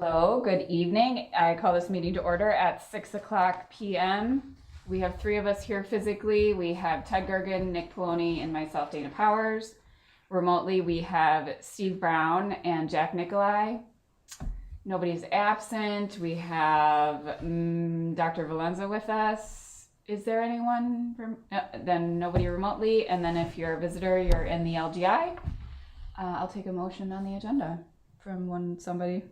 Hello, good evening. I call this meeting to order at 6:00 p.m. We have three of us here physically. We have Ted Gergen, Nick Poloni, and myself, Dana Powers. Remotely, we have Steve Brown and Jack Nicolai. Nobody's absent. We have Dr. Valenza with us. Is there anyone? Then nobody remotely. And then if you're a visitor, you're in the LGI. I'll take a motion on the agenda from somebody.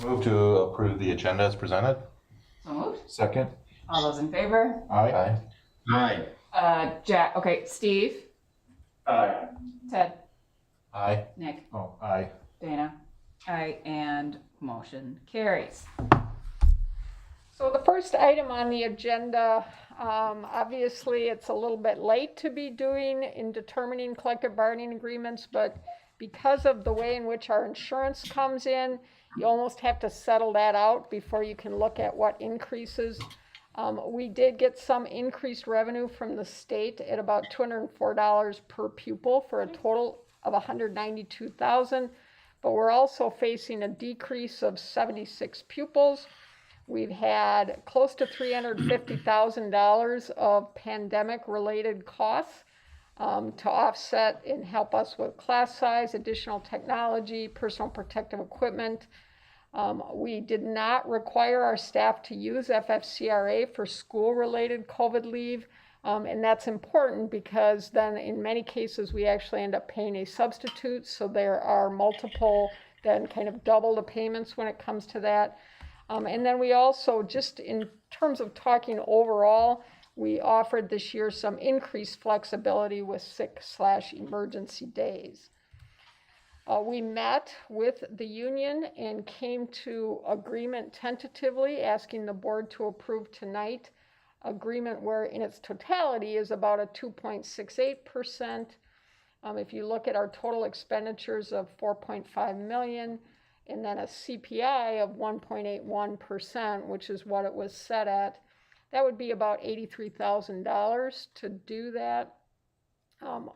Move to approve the agenda as presented. So moved. Second. All those in favor? Aye. Aye. Jack. Okay, Steve. Aye. Ted. Aye. Nick. Oh, aye. Dana. Aye, and motion carries. So the first item on the agenda, obviously it's a little bit late to be doing in determining collective bargaining agreements, but because of the way in which our insurance comes in, you almost have to settle that out before you can look at what increases. We did get some increased revenue from the state at about $204 per pupil for a total of $192,000, but we're also facing a decrease of 76 pupils. We've had close to $350,000 of pandemic-related costs to offset and help us with class size, additional technology, personal protective equipment. We did not require our staff to use FFCRA for school-related COVID leave, and that's important because then in many cases we actually end up paying a substitute, so there are multiple, then kind of double the payments when it comes to that. And then we also, just in terms of talking overall, we offered this year some increased flexibility with sick/emergency days. We met with the union and came to agreement tentatively, asking the board to approve tonight. Agreement where in its totality is about a 2.68%. If you look at our total expenditures of $4.5 million, and then a CPI of 1.81%, which is what it was set at, that would be about $83,000 to do that.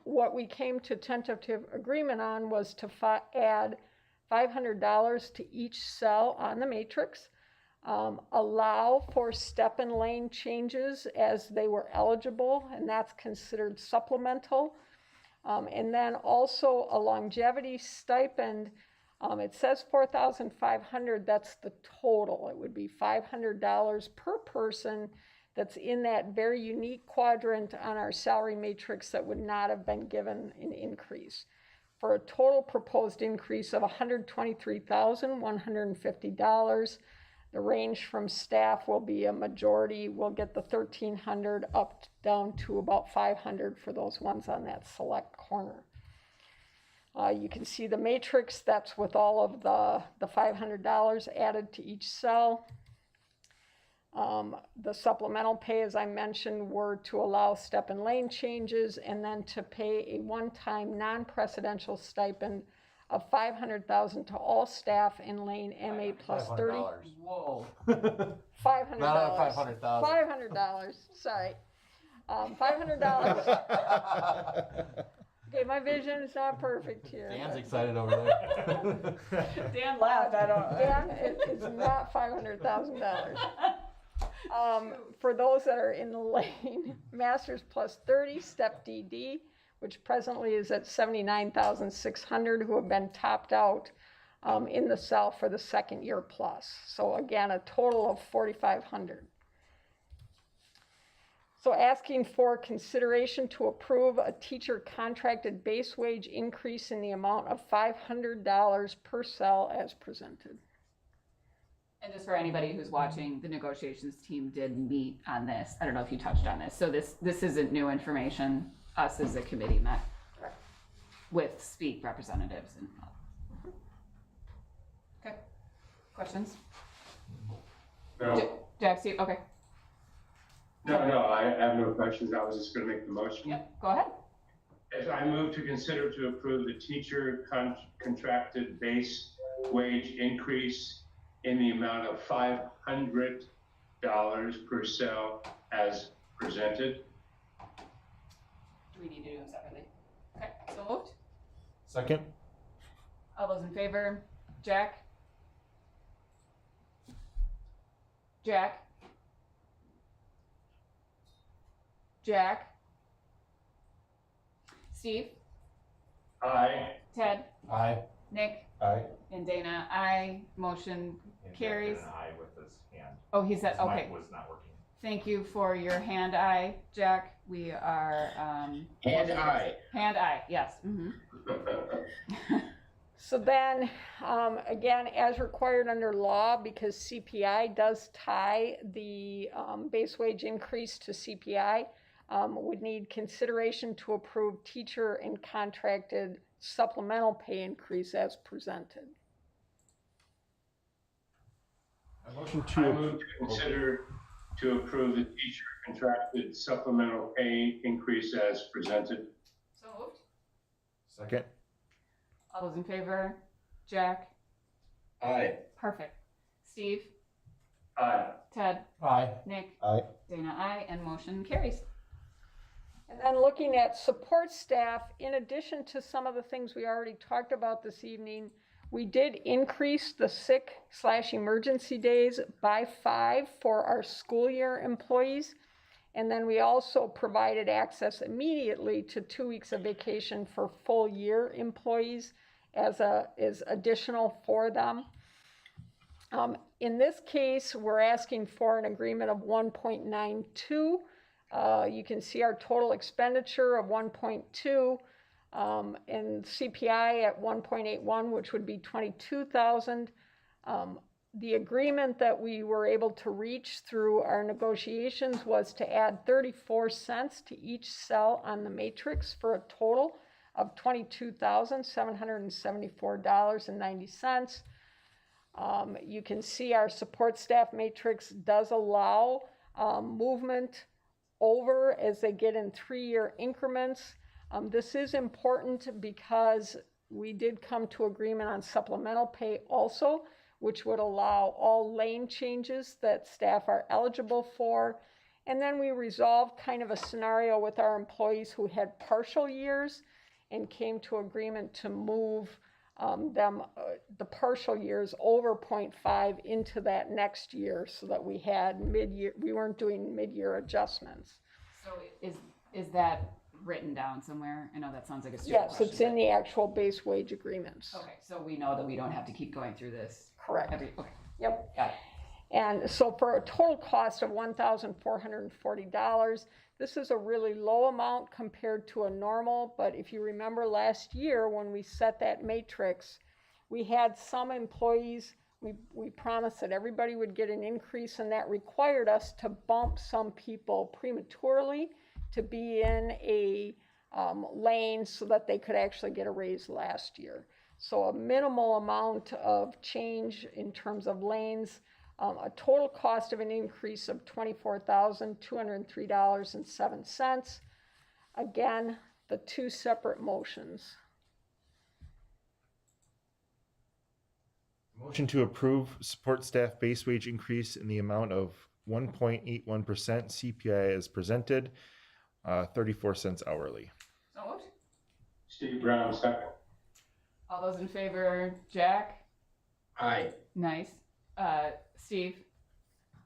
What we came to tentative agreement on was to add $500 to each cell on the matrix, allow for step and lane changes as they were eligible, and that's considered supplemental. And then also a longevity stipend. It says $4,500, that's the total. It would be $500 per person that's in that very unique quadrant on our salary matrix that would not have been given an increase, for a total proposed increase of $123,150. The range from staff will be a majority. We'll get the $1,300 up down to about $500 for those ones on that select corner. You can see the matrix, that's with all of the $500 added to each cell. The supplemental pay, as I mentioned, were to allow step and lane changes, and then to pay a one-time non-precedential stipend of $500,000 to all staff in lane MA plus 30. Whoa. $500. Not $500,000. $500. Sorry. $500. Okay, my vision is not perfect here. Dan's excited over there. Dan laughed. I don't. Dan, it's not $500,000. For those that are in the lane, Masters plus 30, step DD, which presently is at $79,600, who have been topped out in the cell for the second year plus. So again, a total of $4,500. So asking for consideration to approve a teacher contracted base wage increase in the amount of $500 per cell as presented. And just for anybody who's watching, the negotiations team did meet on this. I don't know if you touched on this. So this isn't new information. Us as a committee met with SPEAK representatives. And okay, questions? No, Jack, Steve, okay. no, I have no questions. I was just going to make the motion. Yep, go ahead. As I move to consider to approve the teacher contracted base wage increase in the amount of $500 per cell as presented. Do we need to do them separately? Okay, so moved. Second. All those in favor? Jack? Jack? Jack? Steve? Aye. Ted? Aye. Nick? Aye. And Dana, aye. Motion And Jack carries. did an eye with his hand. Oh, he said, His mic okay. was not working. Thank you for your hand eye, Jack. We are, And aye. hand eye, yes. So then, again, as required under law, because CPI does tie the base wage increase to CPI, would need consideration to approve teacher and contracted supplemental pay increase as presented. A motion I to, move to consider to approve the teacher contracted supplemental pay increase as presented. So moved. second, All those in favor? Jack? Aye. Perfect. Steve? Aye. Ted? Aye. Nick? aye. Dana, aye. And motion carries. And then looking at support staff, in addition to some of the things we already talked about this evening, we did increase the sick/emergency days by 5 for our school year employees. And then we also provided access immediately to 2 weeks of vacation for full year employees as additional for them. In this case, we're asking for an agreement of 1.92. You can see our total expenditure of 1.2, and CPI at 1.81, which would be 22,000. The agreement that we were able to reach through our negotiations was to add 34 cents to each cell on the matrix for a total of $22,774.90. You can see our support staff matrix does allow movement over as they get in 3-year increments. This is important because we did come to agreement on supplemental pay also, which would allow all lane changes that staff are eligible for. And then we resolved kind of a scenario with our employees who had partial years and came to agreement to move the partial years over 0.5 into that next year so that we had mid-year, we weren't doing mid-year adjustments. So is that written down somewhere? I know that sounds like a stupid Yes, question. it's in the actual base wage agreements. Okay, so we know that we don't have to keep going through this Correct. every, okay, Yep. got it. And so for a total cost of $1,440, this is a really low amount compared to a normal, but if you remember last year when we set that matrix, we had some employees, we promised that everybody would get an increase, and that required us to bump some people prematurely to be in a lane so that they could actually get a raise last year. So a minimal amount of change in terms of lanes, a total cost of an increase of $24,203.07. Again, the 2 separate motions. Motion to approve support staff base wage increase in the amount of 1.81% CPI as presented, 34 cents hourly. So moved. Steve Brown, second. All those in favor? Jack? Aye. Nice. Steve?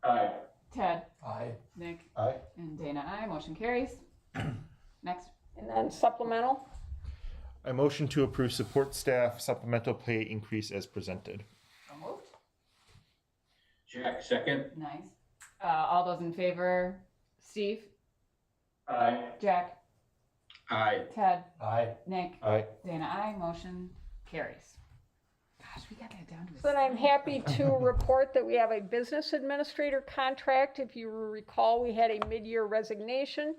Aye. Ted? Aye. Nick? Aye. And Dana, aye. Motion carries. Next. And then supplemental, I motion to approve support staff supplemental pay increase as presented. So moved. Jack, second. Nice. All those in favor? Steve? Aye. Jack? Aye. Ted? Aye. Nick? Aye. Dana, aye. Motion carries. Gosh, we got that down to a so then I'm happy to report that we have a business administrator contract. If you recall, we had a mid-year resignation.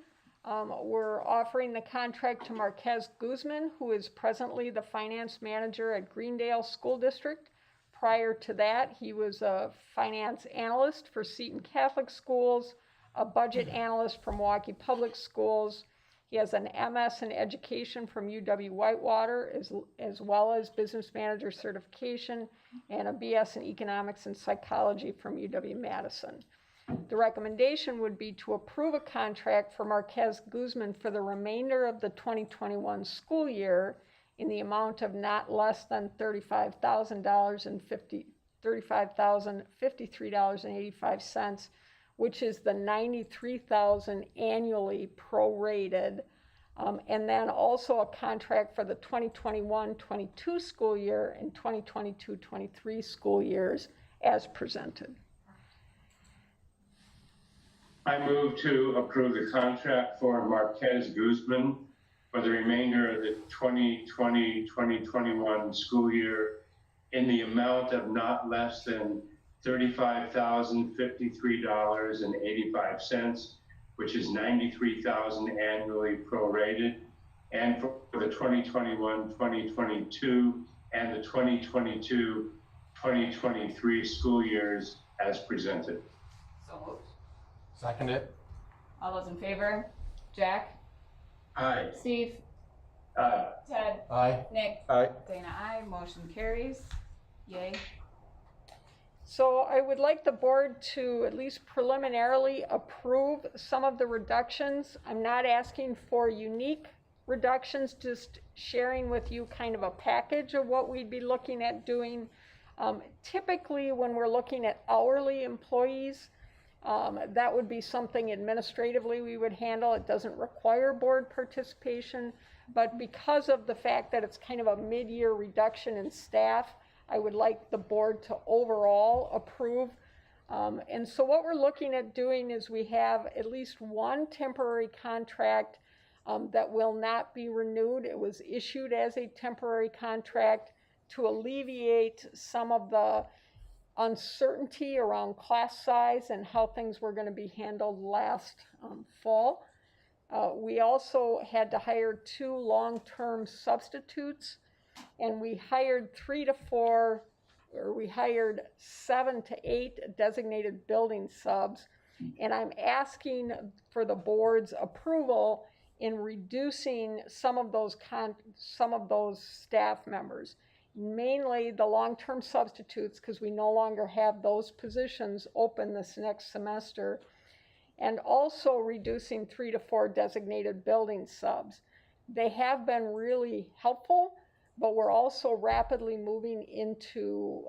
We're offering the contract to Marquez Guzman, who is presently the finance manager at Greendale School District. Prior to that, he was a finance analyst for Seton Catholic Schools, a budget analyst for Milwaukee Public Schools. He has an MS in education from UW-Whitewater, as well as business manager certification, and a BS in economics and psychology from UW-Madison. The recommendation would be to approve a contract for Marquez Guzman for the remainder of the 2021 school year in the amount of not less than $35,050 $35,053.85, which is the $93,000 annually prorated. And then also a contract for the 2021-22 school year and 2022-23 school years as presented. I move to approve the contract for Marquez Guzman for the remainder of the 2020-2021 school year in the amount of not less than $35,053.85, which is $93,000 annually prorated, and for the 2021-2022 and the 2022-2023 school years as presented. So moved. Second it. All those in favor? Jack? Aye. Steve? Aye. Ted? Aye. Nick? Aye. Dana, aye. Motion carries. Yay. So I would like the board to at least preliminarily approve some of the reductions. I'm not asking for unique reductions, just sharing with you kind of a package of what we'd be looking at doing. Typically, when we're looking at hourly employees, that would be something administratively we would handle. It doesn't require board participation, but because of the fact that it's kind of a mid-year reduction in staff, I would like the board to overall approve. And so what we're looking at doing is we have at least one temporary contract that will not be renewed. It was issued as a temporary contract to alleviate some of the uncertainty around class size and how things were going to be handled last fall. We also had to hire 2 long-term substitutes, and we hired 7 to 8 designated building subs. And I'm asking for the board's approval in reducing some of those staff members, mainly the long-term substitutes, because we no longer have those positions open this next semester, and also reducing 3 to 4 designated building subs. They have been really helpful, but we're also rapidly moving into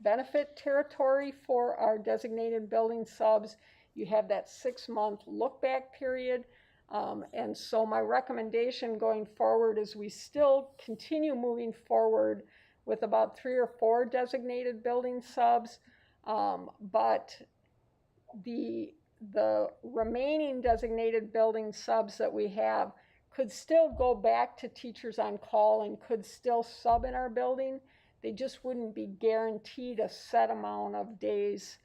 benefit territory for our designated building subs. You have that 6-month look-back period. And so my recommendation going forward is we still continue moving forward with about 3 or 4 designated building subs, but the remaining designated building subs that we have could still go back to teachers on call and could still sub in our building. They just wouldn't be guaranteed a set amount of days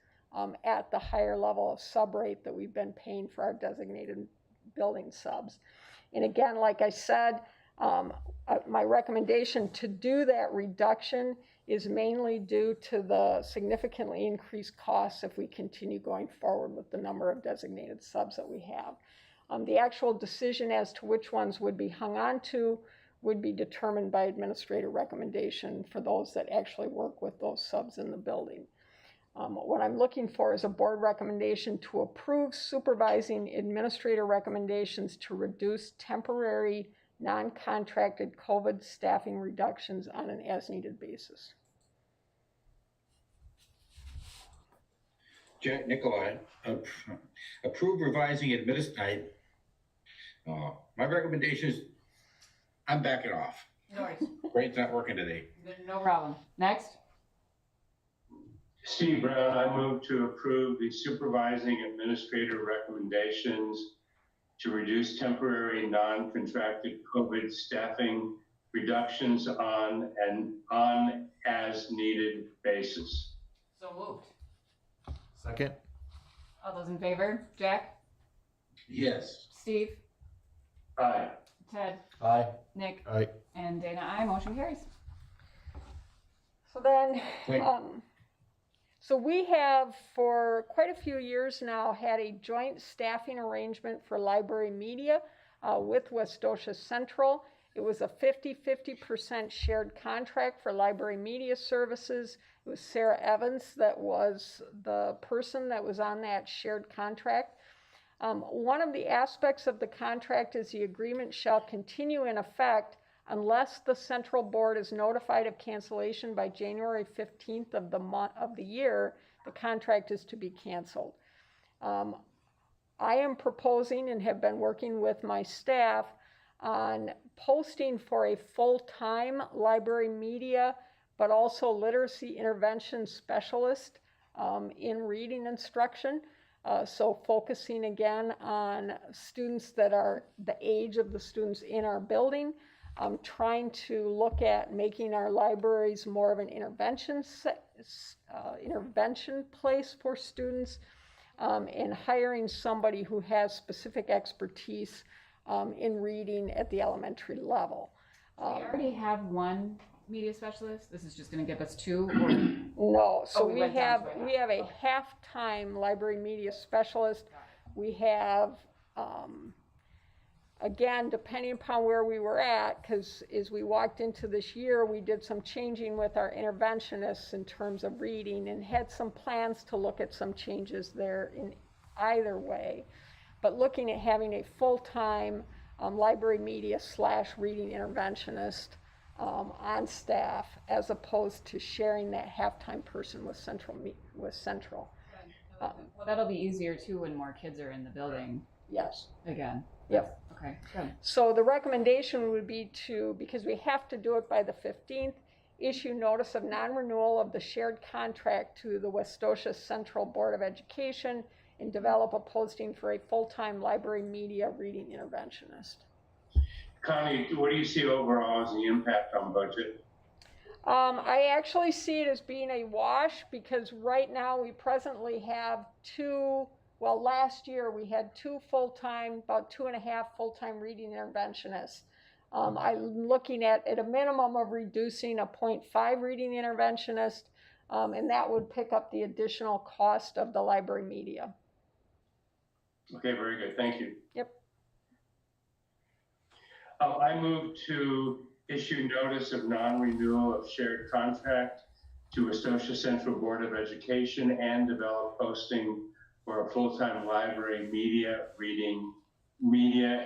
at the higher level of sub rate that we've been paying for our designated building subs. And again, like I said, my recommendation to do that reduction is mainly due to the significantly increased costs if we continue going forward with the number of designated subs that we have. The actual decision as to which ones would be hung on to would be determined by administrator recommendation for those that actually work with those subs in the building. What I'm looking for is a board recommendation to approve supervising administrator recommendations to reduce temporary non-contracted COVID staffing reductions on an as-needed basis. Jack Nicolai, approve revising my recommendation is I'm backing off. No worries. Brain's not working today. No problem. Next. Steve Brown, I move to approve the supervising administrator recommendations to reduce temporary non-contracted COVID staffing reductions on an as-needed basis. So moved. Second. All those in favor? Jack? Yes. Steve? Aye. Ted? Aye. Nick? Aye. And Dana, aye. Motion carries. So then, Wait. so we have for quite a few years now had a joint staffing arrangement for library media with Westosha Central. It was a 50-50% shared contract for library media services. It was Sarah Evans that was the person that was on that shared contract. One of the aspects of the contract is the agreement shall continue in effect unless the central board is notified of cancellation by January 15th of the year, the contract is to be canceled. I am proposing and have been working with my staff on posting for a full-time library media, but also literacy intervention specialist in reading instruction. So focusing again on students that are the age of the students in our building, trying to look at making our libraries more of an intervention place for students, and hiring somebody who has specific expertise in reading at the elementary level. We already have one media specialist. This is just going to give us two. Or... No, so we we went down have to a we have a half-time library media specialist. We have, again, depending upon where we were at, because as we walked into this year, we did some changing with our interventionists in terms of reading and had some plans to look at some changes there in either way. But looking at having a full-time library media / reading interventionist on staff, as opposed to sharing that half-time person with Central. Well, that'll be easier too when more kids are in the building Yes. again. Yep. Okay, good. So the recommendation would be to, because we have to do it by the 15th, issue notice of non-renewal of the shared contract to the Westosha Central Board of Education and develop a posting for a full-time library media reading interventionist. Connie, what do you see overall as the impact on budget? I actually see it as being a wash because right now we presently have last year we had 2 full-time, about 2.5 full-time reading interventionists. I'm looking at a minimum of reducing a 0.5 reading interventionist, and that would pick up the additional cost of the library media. Okay, very good. Thank you. Yep. I move to issue notice of non-renewal of shared contract to Westosha Central Board of Education and develop posting for a full-time library media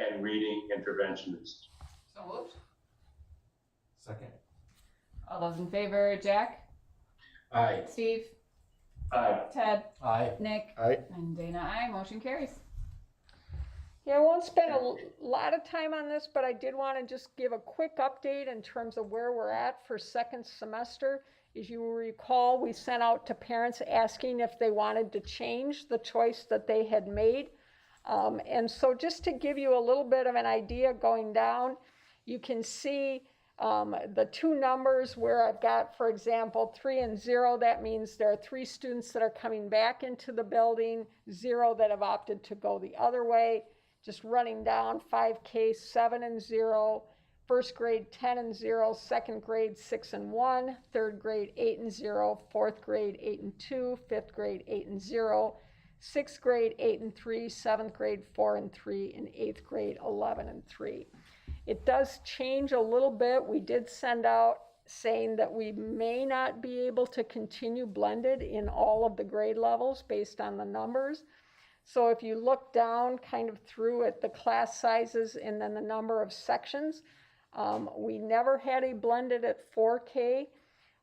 and reading interventionist. So moved. Second. All those in favor, Jack, Aye. Steve, Aye. Ted, Aye. Nick, Aye. and Dana, aye. Motion carries. Yeah, I won't spend a lot of time on this, but I did want to just give a quick update in terms of where we're at for second semester. As you will recall, we sent out to parents asking if they wanted to change the choice that they had made. And so just to give you a little bit of an idea going down, you can see the 2 numbers where I've got, for example, 3 and 0. That means there are 3 students that are coming back into the building, 0 that have opted to go the other way. Just running down 5K, 7 and 0, first grade 10 and 0, second grade 6 and 1, third grade 8 and 0, fourth grade 8 and 2, fifth grade 8 and 0, sixth grade 8 and 3, seventh grade 4 and 3, and eighth grade 11 and 3. It does change a little bit. We did send out saying that we may not be able to continue blended in all of the grade levels based on the numbers. So if you look down kind of through at the class sizes and then the number of sections, we never had a blended at 4K.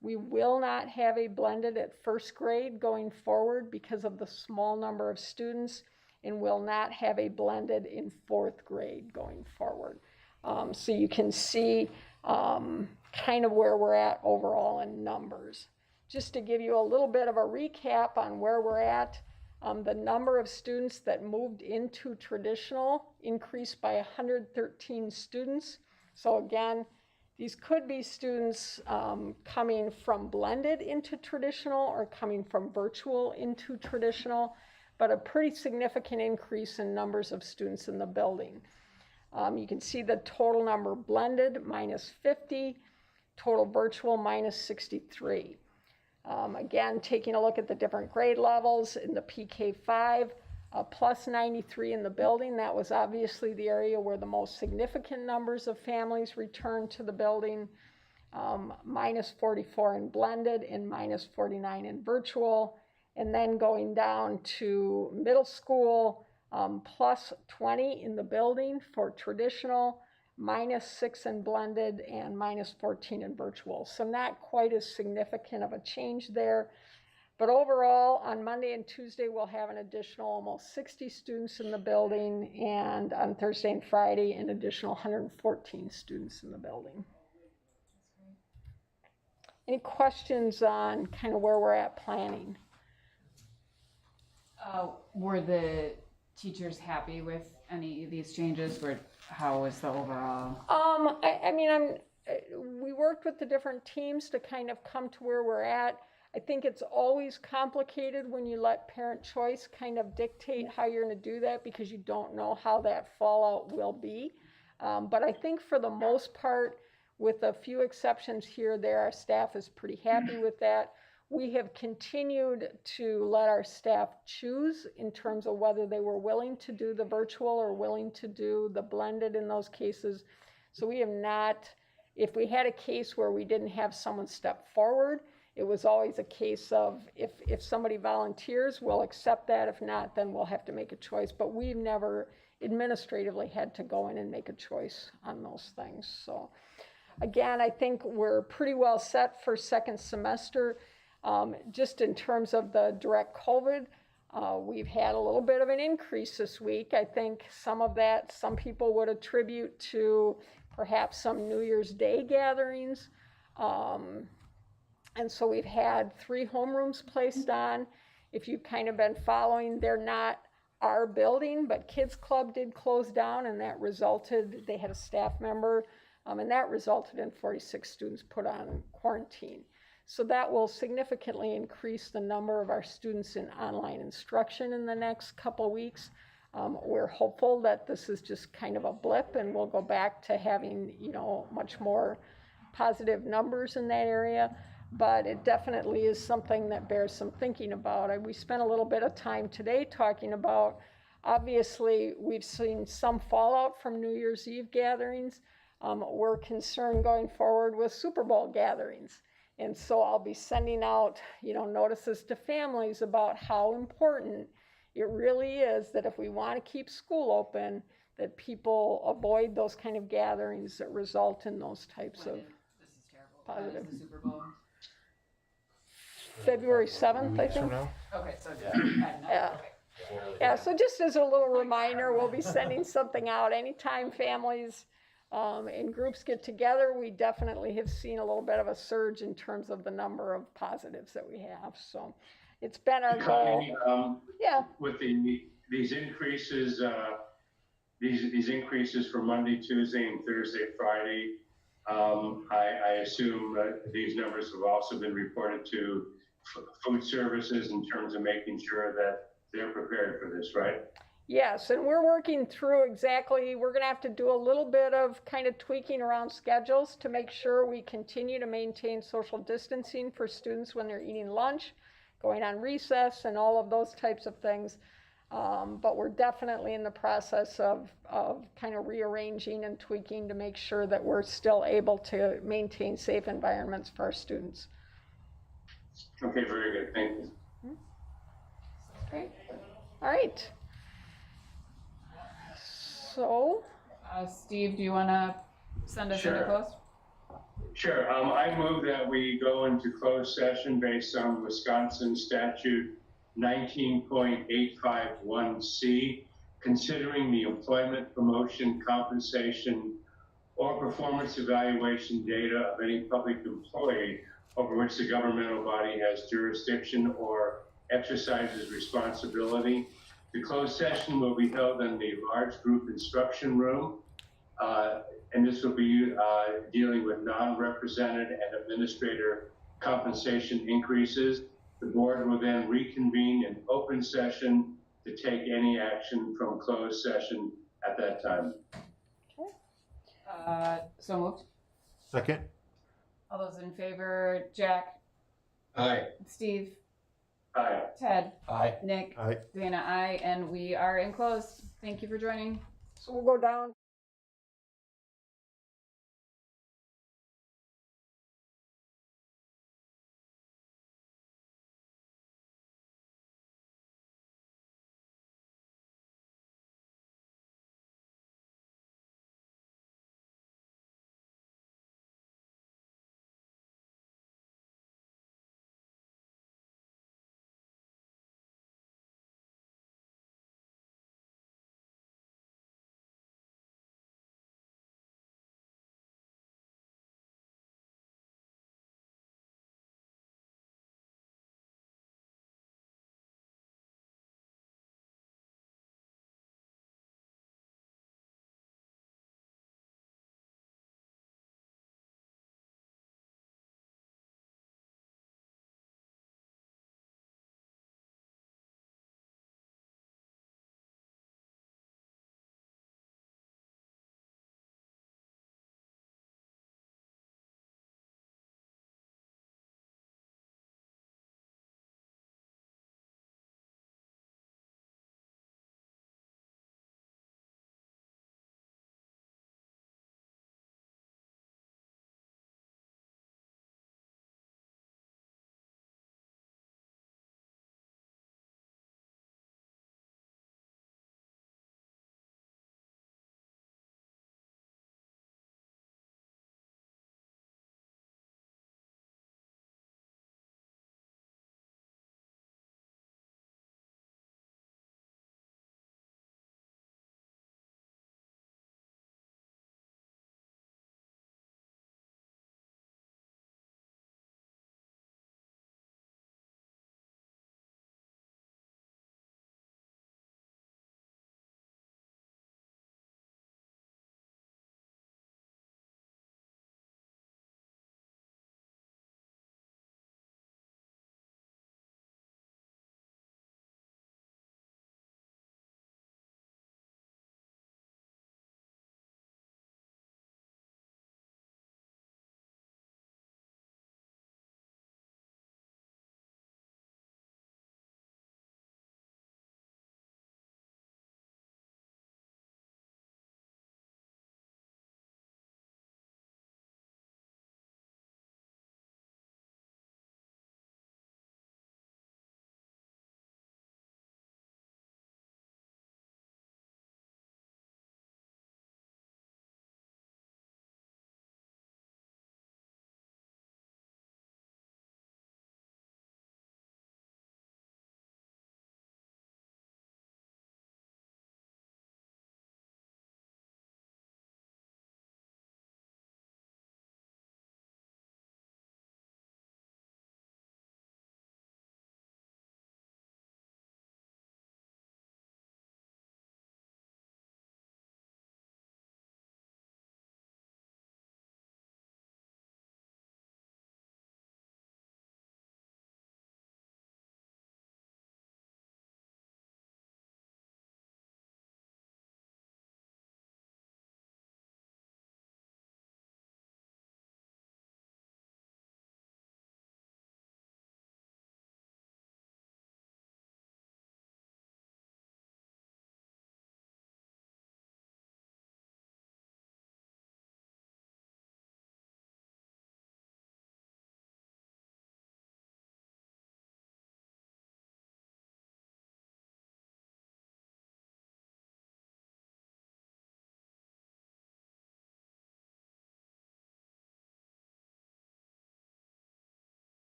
We will not have a blended at first grade going forward because of the small number of students, and will not have a blended in 4th grade going forward. So you can see kind of where we're at overall in numbers. Just to give you a little bit of a recap on where we're at, the number of students that moved into traditional increased by 113 students. So again, these could be students coming from blended into traditional or coming from virtual into traditional, but a pretty significant increase in numbers of students in the building. You can see the total number blended, minus 50, total virtual, minus 63. Again, taking a look at the different grade levels in the PK5, plus 93 in the building. That was obviously the area where the most significant numbers of families returned to the building. Minus 44 in blended and minus 49 in virtual. And then going down to middle school, plus 20 in the building for traditional, -6 in blended, and -14 in virtual. So not quite as significant of a change there. But overall, on Monday and Tuesday, we'll have an additional almost 60 students in the building, and on Thursday and Friday, an additional 114 students in the building. Any questions on kind of where we're at planning? Were the teachers happy with any of these changes? How was the overall? We worked with the different teams to kind of come to where we're at. I think it's always complicated when you let parent choice kind of dictate how you're going to do that, because you don't know how that fallout will be. But I think for the most part, with a few exceptions here or there, our staff is pretty happy with that. We have continued to let our staff choose in terms of whether they were willing to do the virtual or willing to do the blended in those cases. So we have not, if we had a case where we didn't have someone step forward, it was always a case of if somebody volunteers, we'll accept that. If not, then we'll have to make a choice. But we've never administratively had to go in and make a choice on those things. So again, I think we're pretty well set for second semester. Just in terms of the direct COVID, we've had a little bit of an increase this week. I think some of that, some people would attribute to perhaps some New Year's Day gatherings. And so we've had 3 homerooms placed on. If you've kind of been following, they're not our building, but Kids Club did close down, and that resulted, they had a staff member, and that resulted in 46 students put on quarantine. So that will significantly increase the number of our students in online instruction in the next couple of weeks. We're hopeful that this is just kind of a blip, and we'll go back to having, much more positive numbers in that area. But it definitely is something that bears some thinking about. We spent a little bit of time today talking about, obviously, we've seen some fallout from New Year's Eve gatherings. We're concerned going forward with Super Bowl gatherings. And so I'll be sending out, notices to families about how important it really is that if we want to keep school open, that people avoid those kind of gatherings that result in those types of This is terrible. positive. The Super Bowl. February 7th, I Weeks from think. now? Okay, so Yeah. Yeah, so just as a little reminder, we'll be sending something out anytime families and groups get together. We definitely have seen a little bit of a surge in terms of the number of positives that we have. So it's been our goal. Connie, Yeah. with these increases, these increases for Monday, Tuesday, and Thursday, Friday, I assume these numbers have also been reported to food services in terms of making sure that they're prepared for this, right? Yes, and we're working through exactly, we're going to have to do a little bit of kind of tweaking around schedules to make sure we continue to maintain social distancing for students when they're eating lunch, going on recess, and all of those types of things. But we're definitely in the process of kind of rearranging and tweaking to make sure that we're still able to maintain safe environments for our students. Okay, very good. Thank you. Great. All right. So, Steve, do you want to send us into Sure. close? Sure. I move that we go into closed session based on Wisconsin statute 19.851C, considering the employment, promotion, compensation, or performance evaluation data of any public employee over which the governmental body has jurisdiction or exercises responsibility. The closed session will be held in the large group instruction room, and this will be dealing with non-represented and administrator compensation increases. The board will then reconvene in open session to take any action from closed session at that time. So moved. Second? All those in favor, Jack, Aye. Steve, Aye. Ted, Aye. Nick, Aye. Dana, I, and we are in closed. Thank you for joining. so we'll go down.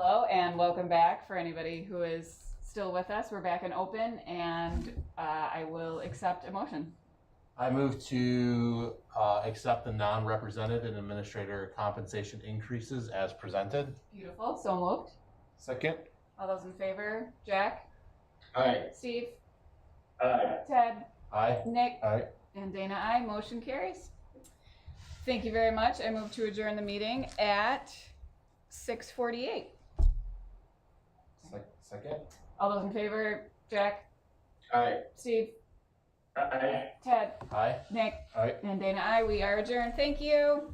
Hello and welcome back for anybody who is still with us. We're back and open, and I will accept a motion. I move to accept the non-represented and administrator compensation increases as presented. Beautiful. So moved. Second. All those in favor? Jack? Aye. Steve? Aye. Ted? Aye. Nick? Aye. And Dana, aye. Motion carries. Thank you very much. I move to adjourn the meeting at 6:48. Second. All those in favor? Jack? Aye. Steve? Aye. Ted? Aye. Nick? Aye. And Dana, aye. We are adjourned. Thank you.